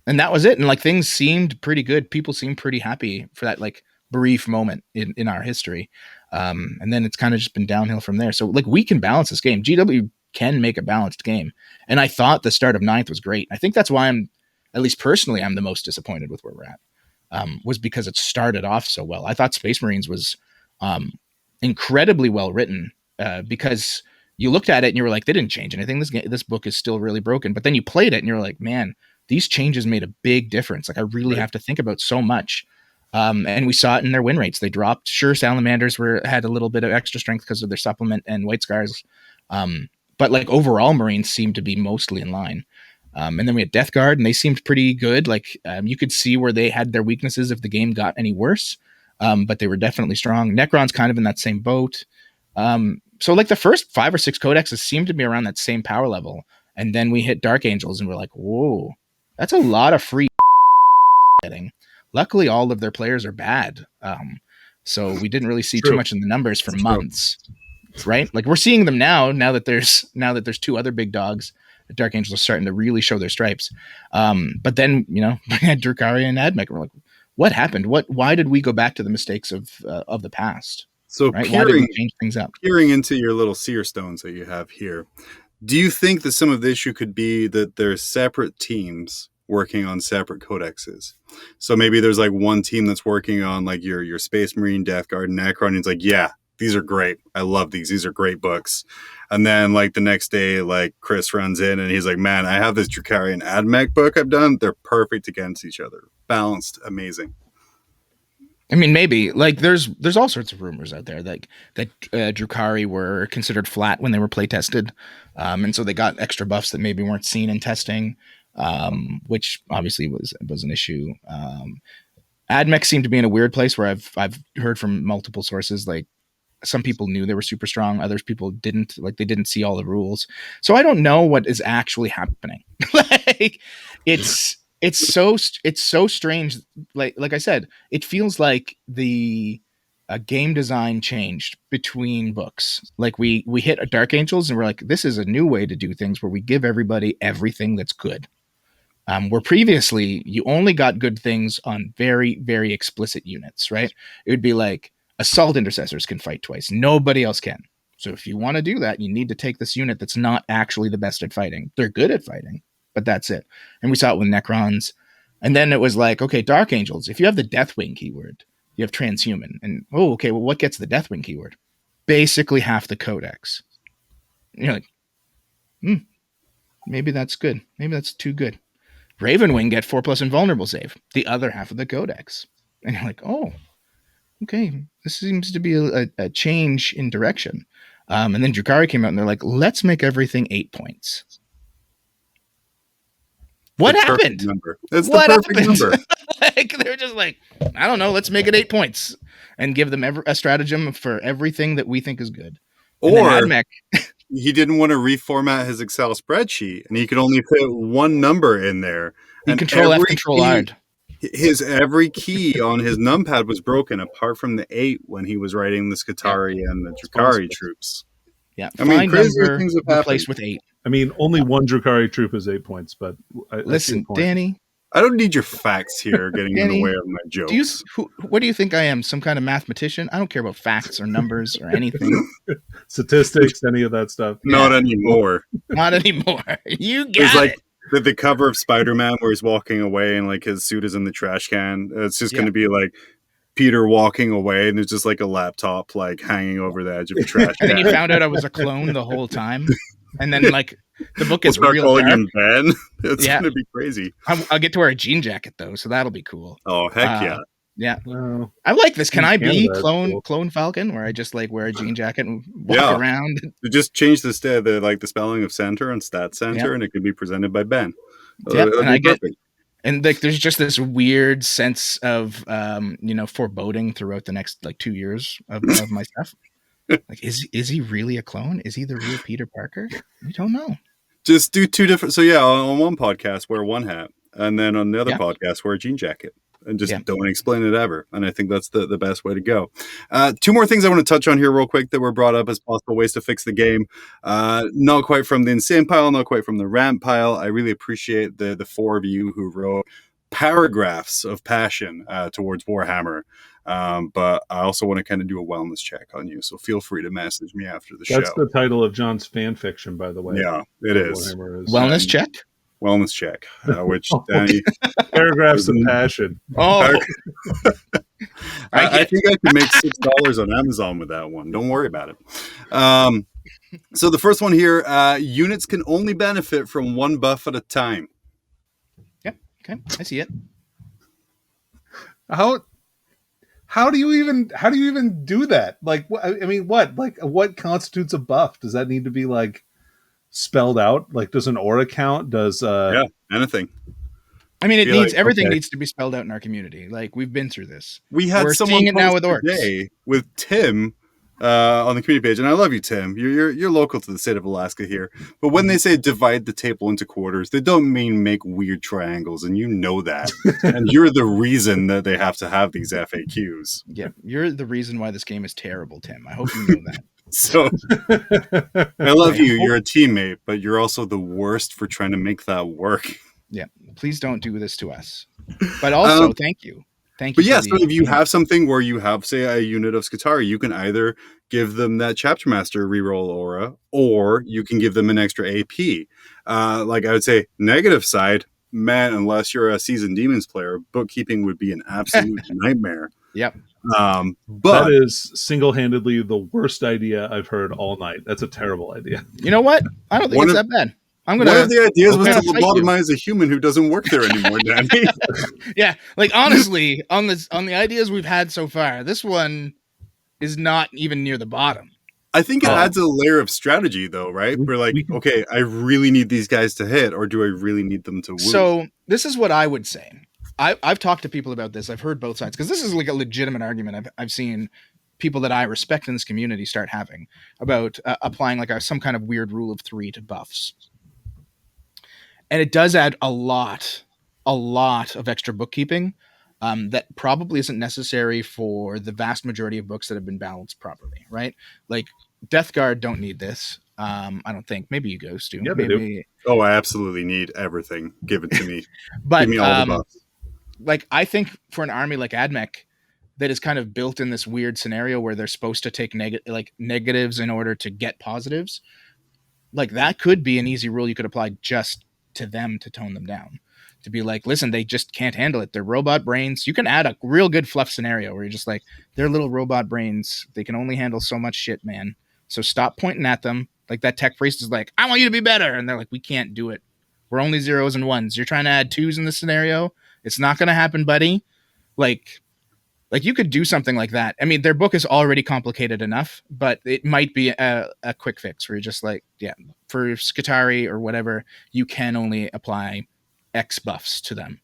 that was it. And like, things seemed pretty good. People seemed pretty happy for that like brief moment in our history. And then it's kind of just been downhill from there. So like, we can balance this game. GW can make a balanced game. And I thought the start of 9th was great. I think that's why at least personally, I'm the most disappointed with where we're at. Was because it started off so well. I thought Space Marines was incredibly well written because you looked at it and you were like, they didn't change anything. This book is still really broken. But then you played it and you're like, man, these changes made a big difference. Like, I really have to think about so much. And we saw it in their win rates. They dropped. Sure, Salamanders had a little bit of extra strength because of their supplement and White Scars. But like, overall, Marines seemed to be mostly in line. And then we had Death Guard, and they seemed pretty good. Like, you could see where they had their weaknesses if the game got any worse, but they were definitely strong. Necron's kind of in that same boat. So like, the first 5 or 6 codexes seemed to be around that same power level, and then we hit Dark Angels, and we're like, whoa, that's a lot of free getting. Luckily, all of their players are bad, so we didn't really see too much in the numbers for months, right? Like, we're seeing them now that there's 2 other big dogs. Dark Angels are starting to really show their stripes. But then, we had Drukhari and AdMech. We're like, what happened? Why did we go back to the mistakes of the past? So right? Why did we change things up? Peering into your little seer stones that you have here, do you think that some of the issue could be that there's separate teams working on separate codexes? So maybe there's like one team that's working on like your Space Marine, Death Guard, and Necron, and it's like, yeah, these are great. I love these. These are great books. And then like the next day, like Chris runs in and he's like, man, I have this Drukhari and AdMech book I've done. They're perfect against each other. Balanced. Amazing. I mean, maybe like there's all sorts of rumors out there that Drukhari were considered flat when they were play tested. And so they got extra buffs that maybe weren't seen in testing, which obviously was an issue. AdMech seemed to be in a weird place where I've heard from multiple sources, like, some people knew they were super strong. Others people didn't. Like, they didn't see all the rules. So I don't know what is actually happening. Like, it's so strange. Like I said, it feels like the a game design changed between books. Like we hit a Dark Angels and we're like, this is a new way to do things where we give everybody everything that's good. Where previously you only got good things on very, very explicit units, right? It would be like assault intercessors can fight twice. Nobody else can. So if you want to do that, you need to take this unit that's not actually the best at fighting. They're good at fighting, but that's it. And we saw it with Necrons. And then it was like, okay, Dark Angels, if you have the Deathwing keyword, you have transhuman. And, oh, okay, well, what gets the Deathwing keyword? Basically half the codex. And you're like, maybe that's good. Maybe that's too good. Ravenwing get 4+ invulnerable save, the other half of the codex. And you're like, oh, okay, this seems to be a change in direction. And then Drukhari came out and they're like, let's make everything 8 points. What happened? It's the perfect number. Like they're just like, I don't know, let's make it 8 points and give them a stratagem for everything that we think is good. Or he didn't want to reformat his Excel spreadsheet and he could only put one number in there. And Control F, Control R. His every key on his numpad was broken apart from the 8 when he was writing the Skitarii and the Drukhari troops. Yeah, I mean, crazier things have replaced with 8. I mean, only one Drukhari troop is 8 points, but listen, Danny, I don't need your facts here getting in the way of my jokes. What do you think I am? Some kind of mathematician? I don't care about facts or numbers or anything. Statistics, any of that stuff. Not anymore. Not anymore. You got it. Like the cover of Spider-Man where he's walking away and like his suit is in the trash can. It's just going to be like Peter walking away and there's just like a laptop like hanging over the edge of the trash can. And then you found out I was a clone the whole time. And then like the book is real calling dark. him Ben. It's going to be crazy. I'll get to wear a jean jacket though, so that'll be cool. Oh heck yeah! Yeah, I like this. Can I be clone Falcon, where I just like wear a jean jacket and walk around? To just change the spelling of center and stat center, and it could be presented by Ben. Yeah, and I get. And like, there's just this weird sense of, foreboding throughout the next like 2 years of my stuff. Like, is he really a clone? Is he the real Peter Parker? We don't know. Just do 2 different. So yeah, on one podcast wear one hat, and then on the other podcast wear a jean jacket, and just don't explain it ever. And I think that's the best way to go. 2 more things I want to touch on here real quick that were brought up as possible ways to fix the game. Not quite from the insane pile, not quite from the rant pile. I really appreciate the 4 of you who wrote paragraphs of passion towards Warhammer. But I also want to kind of do a wellness check on you. So feel free to message me after the show. That's the title of John's fan fiction, by the way. Yeah, it is. Wellness check? Wellness check, which Danny... Paragraphs of passion. Oh, I think I could make $6 on Amazon with that one. Don't worry about it. So the first one here, units can only benefit from 1 buff at a time. Yep. Okay, I see it. How do you even do that? Like, I mean, what? Like, what constitutes a buff? Does that need to be like spelled out? Like, does an aura count? Does anything? I mean, everything needs to be spelled out in our community. Like, we've been through this. We're someone seeing it now with orcs today with Tim on the community page, and I love you, Tim. You're local to the state of Alaska here. But when they say divide the table into quarters, they don't mean make weird triangles, and you know that. And you're the reason that they have to have these FAQs. Yeah, you're the reason why this game is terrible, Tim. I hope you know that. So I love you. You're a teammate, but you're also the worst for trying to make that work. Yeah, please don't do this to us. But also, thank you. Thank you. But so if you have something where you have, say, a unit of Skitarii, you can either give them that Chapter Master reroll aura, or you can give them an extra AP. Like I would say, negative side, man, unless you're a seasoned Demons player, bookkeeping would be an absolute nightmare. Yep. But that is single-handedly the worst idea I've heard all night. That's a terrible idea. You know what? I don't think it's that bad. One of the ideas was to lobotomize a human who doesn't work there anymore, Danny. Yeah, like honestly, on the ideas we've had so far, this one is not even near the bottom. I think it adds a layer of strategy, though, right? We're like, okay, I really need these guys to hit, or do I really need them to wound? So this is what I would say. I've talked to people about this. I've heard both sides, because this is like a legitimate argument I've seen people that I respect in this community start having about applying like some kind of weird rule of 3 to buffs. And it does add a lot of extra bookkeeping. that probably isn't necessary for the vast majority of books that have been balanced properly, right? Like Death Guard don't need this. I don't think. Maybe you Ghost do. Yeah, they do. Maybe. Oh, I absolutely need everything given to me. Give But me all the buffs. like I think for an army like AdMech that is kind of built in this weird scenario where they're supposed to take negatives in order to get positives, like that could be an easy rule you could apply just to them to tone them down. To be like, listen, they just can't handle it. They're robot brains. You can add a real good fluff scenario where you're just like, they're little robot brains. They can only handle so much shit, man. So stop pointing at them. Like that tech priest is like, I want you to be better. And they're like, we can't do it. We're only zeros and ones. You're trying to add twos in this scenario. It's not going to happen, buddy. Like you could do something like that. I mean, their book is already complicated enough, but it might be a quick fix where you're just like, yeah, for Skitarii or whatever, you can only apply X buffs to them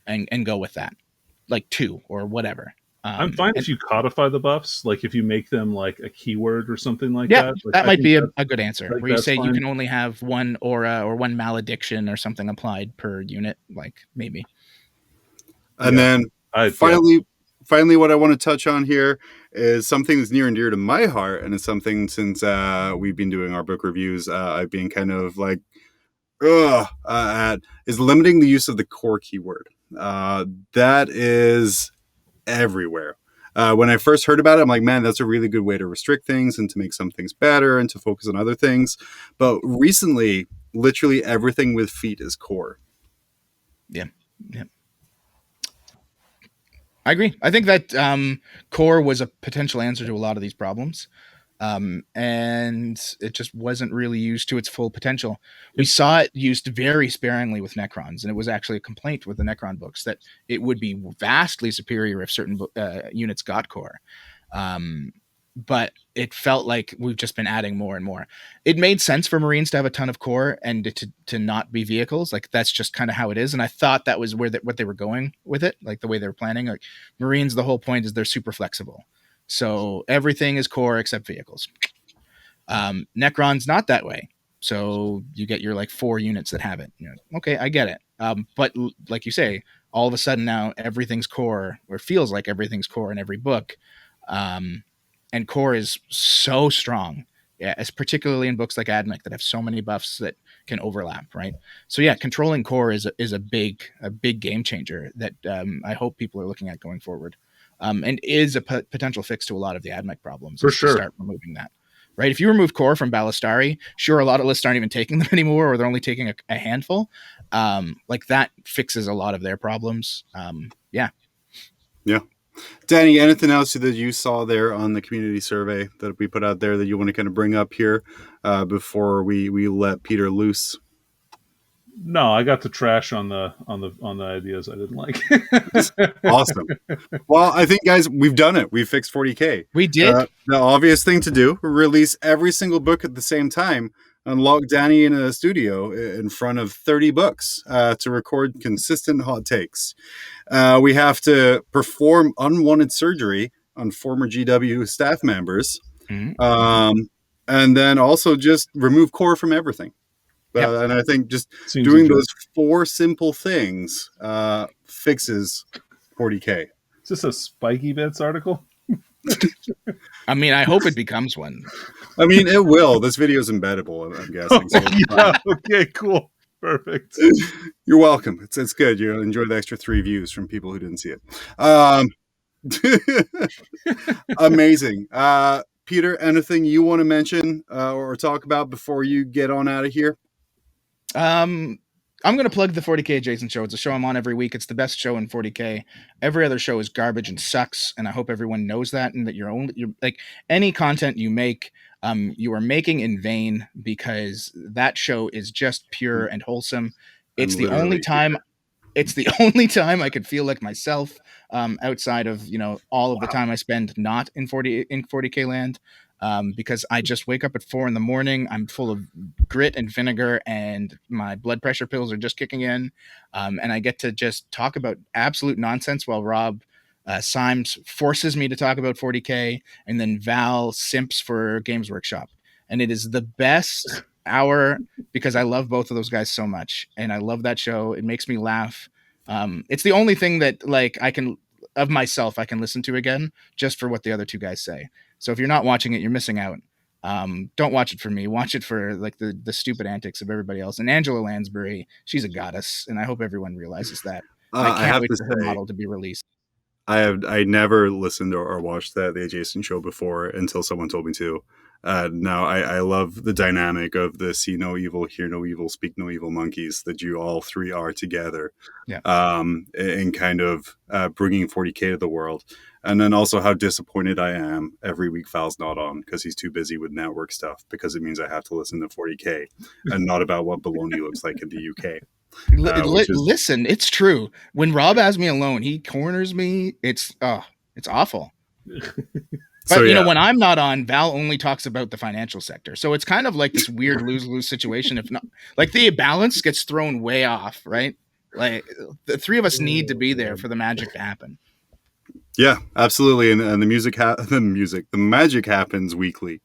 and go with that, like 2 or whatever. I'm fine if you codify the buffs, like if you make them like a keyword or something like yeah, that. Like, that might be a good answer, like, where you say fine. you can only have one aura or one malediction or something applied per unit, like maybe. And then finally, what I want to touch on here is something that's near and dear to my heart, and it's something since we've been doing our book reviews, I've been kind of like, is limiting the use of the core keyword. That is everywhere. When I first heard about it, I'm like, man, that's a really good way to restrict things and to make some things better and to focus on other things. But recently, literally everything with feet is core. Yeah. I agree. I think that core was a potential answer to a lot of these problems. And it just wasn't really used to its full potential. We saw it used very sparingly with Necrons, and it was actually a complaint with the Necron books that it would be vastly superior if certain units got core. But it felt like we've just been adding more and more. It made sense for Marines to have a ton of core and to not be vehicles. Like that's just kind of how it is. And I thought that was what they were going with it, like the way they were planning. Like Marines, the whole point is they're super flexible. So everything is core except vehicles. Necron's not that way. So you get your like 4 units that have it. You know, okay, I get it. But like you say, all of a sudden now everything's core, or feels like everything's core in every book. And core is so strong, yeah, as particularly in books like AdMech that have so many buffs that can overlap, right? So yeah, controlling core is a big game changer that I hope people are looking at going forward, and is a potential fix to a lot of the AdMech problems. For sure. Start removing that, right? If you remove core from Ballistari, sure, a lot of lists aren't even taking them anymore, or they're only taking a handful. Like that fixes a lot of their problems. Yeah. Danny, anything else that you saw there on the community survey that we put out there that you want to kind of bring up here before we let Peter loose? No, I got the trash on the ideas I didn't like. Awesome. Well, I think, guys, we've done it. We fixed 40K. We did. The obvious thing to do: release every single book at the same time and lock Danny in a studio in front of 30 books to record consistent hot takes. We have to perform unwanted surgery on former GW staff members, and then also just remove core from everything. Yep. And I think just doing those 4 simple things fixes 40K. Is this a Spiky Bits article? I mean, I hope it becomes one. I mean, it will. This video is embeddable, I'm guessing. So yeah. Okay, cool. Perfect. You're welcome. It's good. You'll enjoy the extra 3 views from people who didn't see it. Amazing. Peter, anything you want to mention or talk about before you get on out of here? I'm going to plug the 40K Jason show. It's a show I'm on every week. It's the best show in 40K. Every other show is garbage and sucks, and I hope everyone knows that, and that you're like any content you make, you are making in vain, because that show is just pure and wholesome. It's the only time I could feel like myself, outside of, all of the time I spend not in 40K land. Because I just wake up at 4 a.m. I'm full of grit and vinegar, and my blood pressure pills are just kicking in. And I get to just talk about absolute nonsense while Rob Symes forces me to talk about 40K, and then Val simps for Games Workshop. And it is the best hour because I love both of those guys so much. And I love that show. It makes me laugh It's the only thing that like I can listen to again just for what the other two guys say. So if you're not watching it, you're missing out. Don't watch it for me. Watch it for like the stupid antics of everybody else. And Angela Lansbury, she's a goddess, and I hope everyone realizes that. I I can't have wait to for her say, model to be released. I never listened or watched the Jason show before until someone told me to. Now I love the dynamic of the see no evil, hear no evil, speak no evil monkeys that you all three are together. Yeah. And kind of bringing 40K to the world. And then also how disappointed I am every week Val's not on because he's too busy with network stuff, because it means I have to listen to 40K and not about what baloney looks like in the UK. Listen, it's true. When Rob has me alone, he corners me. It's awful. But So, you know, yeah. when I'm not on, Val only talks about the financial sector. So it's kind of like this weird lose-lose situation. If not, like the balance gets thrown way off, right? Like the three of us need to be there for the magic to happen. Yeah, absolutely. And the magic happens weekly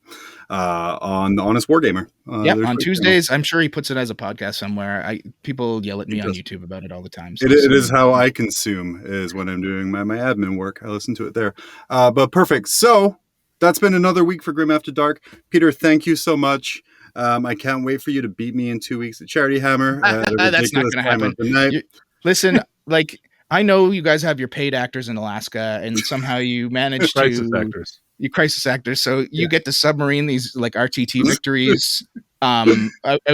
on the Honest Wargamer. Yeah, on Tuesdays. I'm sure he puts it as a podcast somewhere. People yell at me on YouTube about it all the time. So it is how I consume, is when I'm doing my admin work. I listen to it there. But perfect. So that's been another week for Grim After Dark. Peter, thank you so much. I can't wait for you to beat me in 2 weeks at Charity Hammer. That's not going to happen. Listen, like, I know you guys have your paid actors in Alaska, and somehow you manage you crisis actors, so you get to submarine these like RTT victories out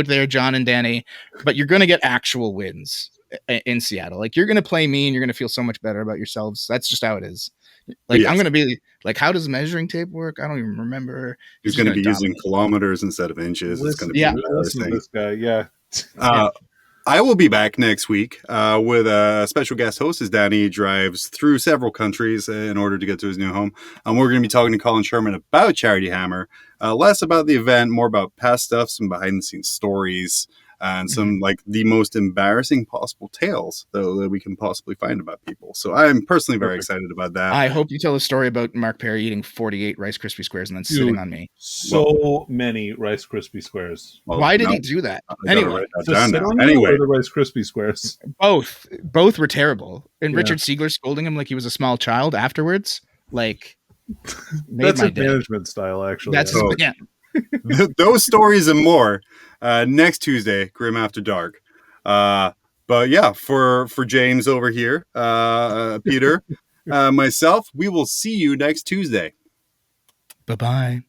there, John and Danny. But you're going to get actual wins in Seattle. Like, you're going to play me, and you're going to feel so much better about yourselves. That's just how it is. Like, yes. I'm going to be like, how does measuring tape work? I don't even remember. He's going to be using kilometers instead of inches. It's going to be listen to this guy. I will be back next week with a special guest host as Danny drives through several countries in order to get to his new home. And we're going to be talking to Colin Sherman about Charity Hammer, less about the event, more about past stuff, some behind the scenes stories, and some like the most embarrassing possible tales that we can possibly find about people. So I'm personally very excited about that. I hope you tell a story about Mark Perry eating 48 Rice Krispie Squares and then sitting on me. So many Rice Krispie Squares. Well, why did he do that? Anyway, the Rice Krispie Squares. Both were terrible. And Richard Siegler scolding him like he was a small child afterwards. Like, that's a management style, actually. That's those stories and more next Tuesday, Grim After Dark. But yeah, for James over here, Peter, myself, we will see you next Tuesday. Bye-bye.